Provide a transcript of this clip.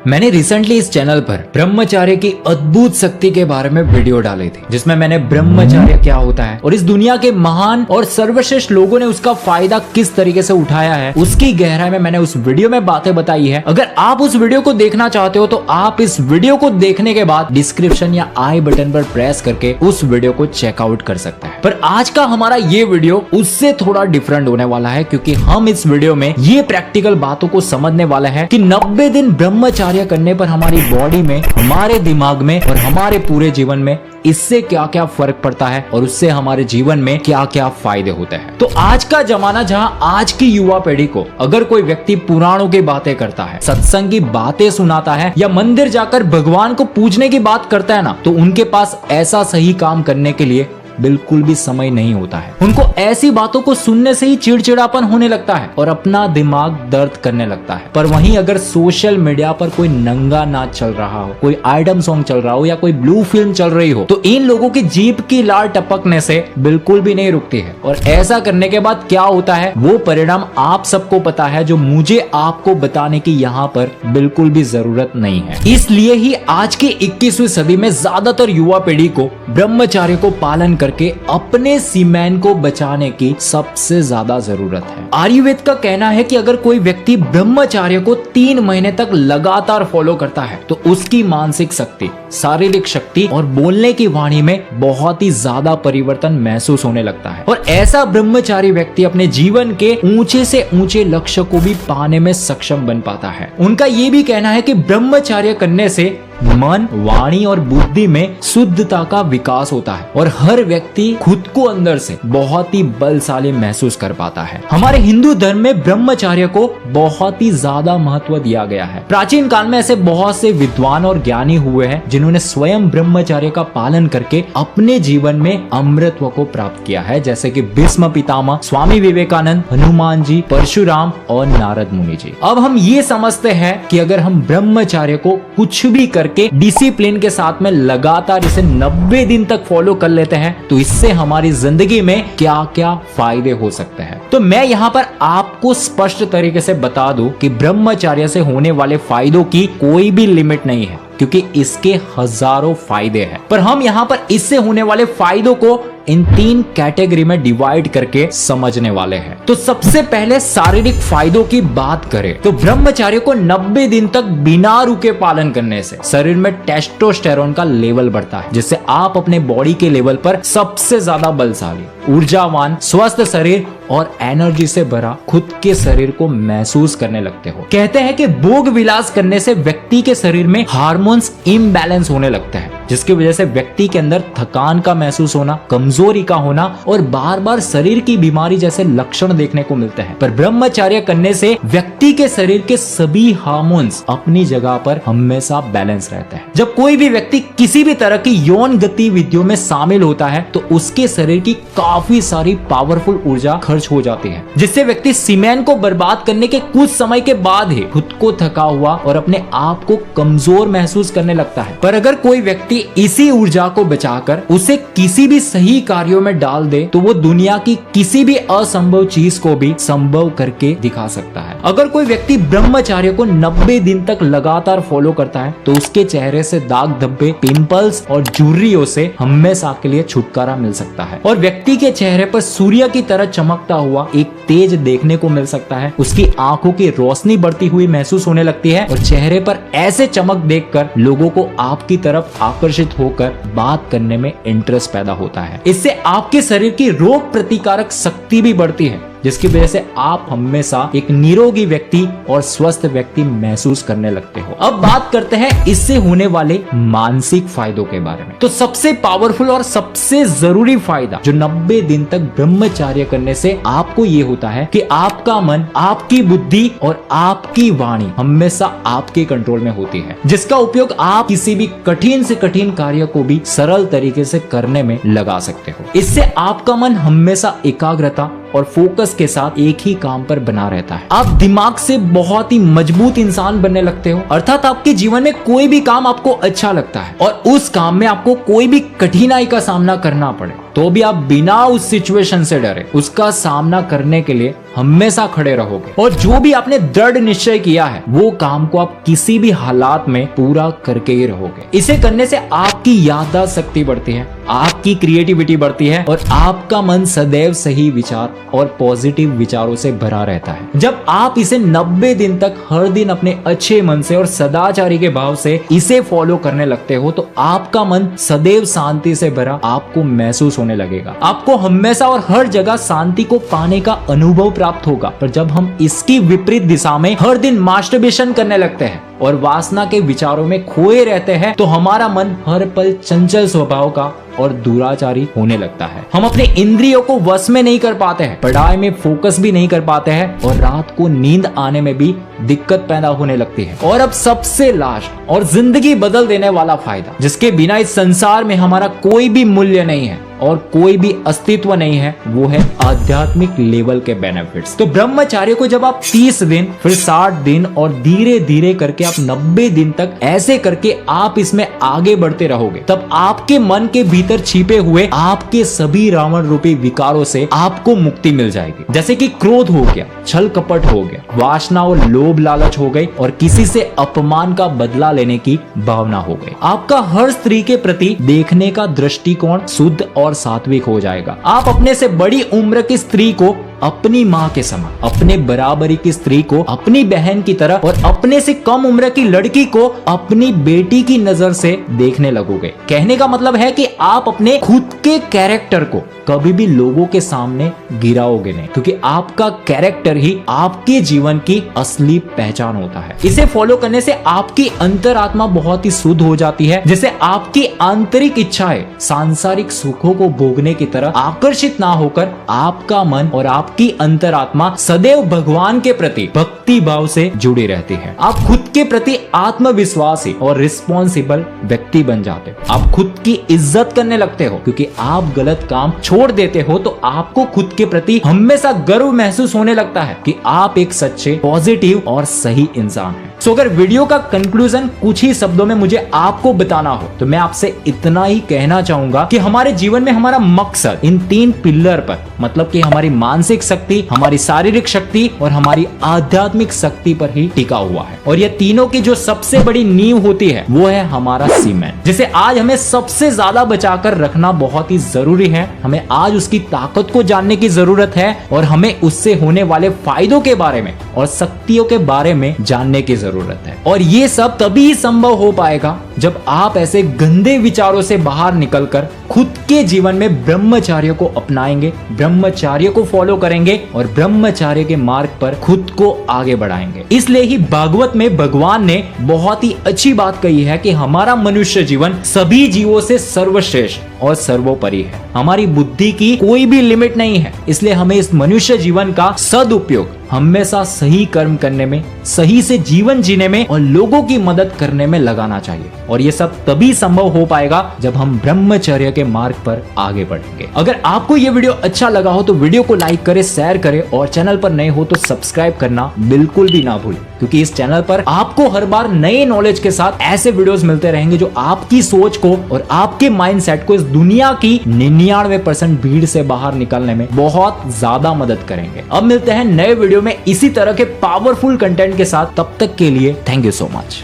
मैंने रिसेंटली इस चैनल पर ब्रह्मचर्य की अद्भुत शक्ति के बारे में वीडियो डाली थी, जिसमें मैंने ब्रह्मचर्य क्या होता है और इस दुनिया के महान और सर्वश्रेष्ठ लोगों ने उसका फायदा किस तरीके से उठाया है, उसकी गहराई में मैंने उस वीडियो में बातें बताई है। अगर आप उस वीडियो को देखना चाहते हो तो आप इस वीडियो को देखने के बाद डिस्क्रिप्शन या आई बटन पर प्रेस करके उस वीडियो को चेकआउट कर सकते हैं। पर आज का हमारा ये वीडियो उससे थोड़ा डिफरेंट होने वाला है, क्योंकि हम इस वीडियो में ये प्रैक्टिकल बातों को समझने वाले हैं कि 90 दिन ब्रह्मचर्य करने पर हमारी बॉडी में, हमारे दिमाग में और हमारे पूरे जीवन में इससे क्या क्या फर्क पड़ता है और उससे हमारे जीवन में क्या क्या फायदे होते हैं। तो आज का जमाना जहां आज की युवा पीढ़ी को अगर कोई व्यक्ति पुराणों की बातें करता है, सत्संग की बातें सुनाता है या मंदिर जाकर भगवान को पूजने की बात करता है ना, तो उनके पास ऐसा सही काम करने के लिए बिल्कुल भी समय नहीं होता है। उनको ऐसी बातों को सुनने से ही चिड़चिड़ापन होने लगता है और अपना दिमाग दर्द करने लगता है। पर वहीं अगर सोशल मीडिया पर कोई नंगा नाच चल रहा हो, कोई आइटम सॉन्ग चल रहा हो या कोई ब्लू फिल्म चल रही हो, तो इन लोगों की जीभ की लार टपकने से बिल्कुल भी नहीं रुकती है। और ऐसा करने के बाद क्या होता है वो परिणाम आप सबको पता है, जो मुझे आपको बताने की यहाँ पर बिल्कुल भी जरूरत नहीं है। इसलिए ही आज की 21वीं सदी में ज्यादातर युवा पीढ़ी को ब्रह्मचर्य को पालन करके अपने सीमेन को बचाने की सबसे ज्यादा जरूरत है। आयुर्वेद का कहना है कि अगर कोई व्यक्ति ब्रह्मचर्य को 3 महीने तक लगातार फॉलो करता है तो उसकी मानसिक शक्ति, शारीरिक शक्ति और बोलने की वाणी में बहुत ही ज्यादा परिवर्तन महसूस होने लगता है। और ऐसा ब्रह्मचारी व्यक्ति अपने जीवन के ऊंचे से ऊंचे लक्ष्य को भी पाने में सक्षम बन पाता है। उनका ये भी कहना है कि ब्रह्मचर्य करने से मन, वाणी और बुद्धि में शुद्धता का विकास होता है और हर व्यक्ति खुद को अंदर से बहुत ही बलशाली महसूस कर पाता है। हमारे हिंदू धर्म में ब्रह्मचर्य को बहुत ही ज्यादा महत्व दिया गया है। प्राचीन काल में ऐसे बहुत से विद्वान और ज्ञानी हुए हैं जिन्होंने स्वयं ब्रह्मचर्य का पालन करके अपने जीवन में अमृतत्व को प्राप्त किया है, जैसे कि भीष्म पितामह, स्वामी विवेकानंद, हनुमान जी, परशुराम और नारद मुनि जी। अब हम ये समझते हैं कि अगर हम ब्रह्मचर्य को कुछ भी करके डिसिप्लिन के साथ में लगातार इसे 90 दिन तक फॉलो कर लेते हैं तो इससे हमारी जिंदगी में क्या क्या फायदे हो सकते हैं। तो मैं यहाँ पर आपको स्पष्ट तरीके से बता दूं कि ब्रह्मचर्य से होने वाले फायदों की कोई भी लिमिट नहीं है, क्योंकि इसके हजारों फायदे हैं। पर हम यहाँ पर इससे होने वाले फायदों को इन 3 कैटेगरी में डिवाइड करके समझने वाले हैं। तो सबसे पहले शारीरिक फायदों की बात करें तो ब्रह्मचर्य को 90 दिन तक बिना रुके पालन करने से शरीर में टेस्टोस्टेरोन का लेवल बढ़ता है, जिससे आप अपने बॉडी के लेवल पर सबसे ज्यादा बलशाली, ऊर्जावान, स्वस्थ शरीर और एनर्जी से भरा खुद के शरीर को महसूस करने लगते हो। कहते हैं कि भोग विलास करने से व्यक्ति के शरीर में हार्मोन्स इम्बैलेंस होने लगते हैं, जिसकी वजह से व्यक्ति के अंदर थकान का महसूस होना, कमजोरी का होना और बार बार शरीर की बीमारी जैसे लक्षण देखने को मिलते हैं। पर ब्रह्मचर्य करने से व्यक्ति के शरीर के सभी हार्मोन्स अपनी जगह पर हमेशा बैलेंस रहते हैं। जब कोई भी व्यक्ति किसी भी तरह की यौन गतिविधियों में शामिल होता है तो उसके शरीर की काफी सारी पावरफुल ऊर्जा खर्च हो जाती है, जिससे व्यक्ति सीमेन को बर्बाद करने के कुछ समय के बाद ही खुद को थका हुआ और अपने आप को कमजोर महसूस करने लगता है। पर अगर कोई व्यक्ति इसी ऊर्जा को बचाकर उसे किसी भी सही कार्यों में डाल दे तो वो दुनिया की किसी भी असंभव चीज को भी संभव करके दिखा सकता है। अगर कोई व्यक्ति ब्रह्मचर्य को 90 दिन तक लगातार फॉलो करता है तो उसके चेहरे से दाग धब्बे, पिंपल्स और झुर्रियों से हमेशा के लिए छुटकारा मिल सकता है और व्यक्ति के चेहरे पर सूर्य की तरह चमकता हुआ एक तेज देखने को मिल सकता है। उसकी आंखों की रोशनी बढ़ती हुई महसूस होने लगती है और चेहरे पर ऐसे चमक देखकर लोगों को आपकी तरफ आकर्षित होकर बात करने में इंटरेस्ट पैदा होता है। इससे आपके शरीर की रोग प्रतिकारक शक्ति भी बढ़ती है, जिसकी वजह से आप हमेशा एक निरोगी व्यक्ति और स्वस्थ व्यक्ति महसूस करने लगते हो। अब बात करते हैं इससे होने वाले मानसिक फायदों के बारे में। तो सबसे पावरफुल और सबसे जरूरी फायदा जो 90 दिन तक ब्रह्मचर्य करने से आपको ये होता है कि आपका मन, आपकी बुद्धि और आपकी वाणी हमेशा आपके कंट्रोल में होती है, जिसका उपयोग आप किसी भी कठिन से कठिन कार्य को भी सरल तरीके से करने में लगा सकते हो। इससे आपका मन हमेशा एकाग्रता और फोकस के साथ एक ही काम पर बना रहता है। आप दिमाग से बहुत ही मजबूत इंसान बनने लगते हो, अर्थात आपके जीवन में कोई भी काम आपको अच्छा लगता है और उस काम में आपको कोई भी कठिनाई का सामना करना पड़े तो भी आप बिना उस सिचुएशन से डरे उसका सामना करने के लिए हमेशा खड़े रहोगे। और जो भी आपने दृढ़ निश्चय किया है वो काम को आप किसी भी हालात में पूरा करके ही रहोगे। इसे करने से आपकी याददाश्त शक्ति बढ़ती है, आपकी क्रिएटिविटी बढ़ती है और आपका मन सदैव सही विचार और पॉजिटिव विचारों से भरा रहता है। जब आप इसे 90 दिन तक हर दिन अपने अच्छे मन से और सदाचारी के भाव से इसे फॉलो करने लगते हो तो आपका मन सदैव शांति से भरा आपको महसूस होने लगेगा। आपको हमेशा और हर जगह शांति को पाने का अनुभव प्राप्त होगा। पर जब हम इसकी विपरीत दिशा में हर दिन मास्टरबेशन करने लगते हैं और वासना के विचारों में खोए रहते हैं तो हमारा मन हर पल चंचल स्वभाव का और दुराचारी होने लगता है। हम अपने इंद्रियों को वश में नहीं कर पाते हैं, पढ़ाई में फोकस भी नहीं कर पाते हैं और रात को नींद आने में भी दिक्कत पैदा होने लगती है। और अब सबसे लास्ट और जिंदगी बदल देने वाला फायदा, जिसके बिना इस संसार में हमारा कोई भी मूल्य नहीं है और कोई भी अस्तित्व नहीं है, वो है आध्यात्मिक लेवल के बेनिफिट्स। तो ब्रह्मचार्य को जब आप 30 दिन फिर 60 दिन और धीरे धीरे करके आप 90 दिन तक ऐसे करके आप इसमें आगे बढ़ते रहोगे, तब आपके मन के भीतर छिपे हुए आपके सभी रावण रूपी विकारों से आपको मुक्ति मिल जाएगी। जैसे कि क्रोध हो गया, छल कपट हो गया, वासना और लोभ लालच हो गई और किसी से अपमान का बदला लेने की भावना हो गई। आपका हर स्त्री के प्रति देखने का दृष्टिकोण शुद्ध और सात्विक हो जाएगा। आप अपने से बड़ी उम्र की स्त्री को अपनी माँ के समान, अपने बराबरी की स्त्री को अपनी बहन की तरह और अपने से कम उम्र की लड़की को अपनी बेटी की नजर से देखने लगोगे। कहने का मतलब है कि आप अपने खुद के कैरेक्टर को कभी भी लोगों के सामने गिराओगे नहीं, क्योंकि आपका कैरेक्टर ही आपके जीवन की असली पहचान होता है। इसे फॉलो करने से आपकी अंतरात्मा बहुत ही शुद्ध हो जाती है, जिससे आपकी आंतरिक इच्छाएं सांसारिक सुखों को भोगने की तरह आकर्षित ना होकर आपका मन और आपकी अंतरात्मा सदैव भगवान के प्रति भक्ति भाव से जुड़ी रहती है। आप खुद के प्रति आत्मविश्वासी और रिस्पॉन्सिबल व्यक्ति बन जाते हो। आप खुद की इज्जत करने लगते हो, क्योंकि आप गलत काम छोड़ देते हो तो आपको खुद के प्रति हमेशा गर्व महसूस होने लगता है कि आप एक सच्चे, पॉजिटिव और सही इंसान हैं। सो अगर वीडियो का कंक्लूजन कुछ ही शब्दों में मुझे आपको बताना हो तो मैं आपसे इतना ही कहना चाहूंगा कि हमारे जीवन में हमारा मकसद इन 3 पिलर पर, मतलब कि हमारी मानसिक शक्ति, हमारी शारीरिक शक्ति और हमारी आध्यात्मिक शक्ति पर ही टिका हुआ है। और ये तीनों की जो सबसे बड़ी नींव होती है वो है हमारा सीमेंट, जिसे आज हमें सबसे ज्यादा बचाकर रखना बहुत ही जरूरी है। हमें आज उसकी ताकत को जानने की जरूरत है और हमें उससे होने वाले फायदों के बारे में और शक्तियों के बारे में जानने की जरूरत है। और ये सब तभी संभव हो पाएगा जब आप ऐसे गंदे विचारों से बाहर निकलकर खुद के जीवन में ब्रह्मचर्य को अपनाएंगे, ब्रह्मचर्य को फॉलो करेंगे और ब्रह्मचर्य के मार्ग पर खुद को आगे बढ़ाएंगे। इसलिए ही भागवत में भगवान ने बहुत ही अच्छी बात कही है कि हमारा मनुष्य जीवन सभी जीवों से सर्वश्रेष्ठ और सर्वोपरि है। हमारी बुद्धि की कोई भी लिमिट नहीं है, इसलिए हमें इस मनुष्य जीवन का सदुपयोग हमेशा सही कर्म करने में, सही से जीवन जीने में और लोगों की मदद करने में लगाना चाहिए। और ये सब तभी संभव हो पाएगा जब हम ब्रह्मचर्य के मार्ग पर आगे बढ़ेंगे। अगर आपको ये वीडियो अच्छा लगा हो तो वीडियो को लाइक करें, शेयर करें और चैनल पर नए हो तो सब्सक्राइब करना बिल्कुल भी ना भूलें, क्योंकि इस चैनल पर आपको हर बार नए नॉलेज के साथ ऐसे वीडियोस मिलते रहेंगे जो आपकी सोच को और आपके माइंडसेट को इस दुनिया की 99% भीड़ से बाहर निकलने में बहुत ज्यादा मदद करेंगे। अब मिलते हैं नए वीडियो में इसी तरह के पावरफुल कंटेंट के साथ। तब तक के लिए थैंक यू सो मच।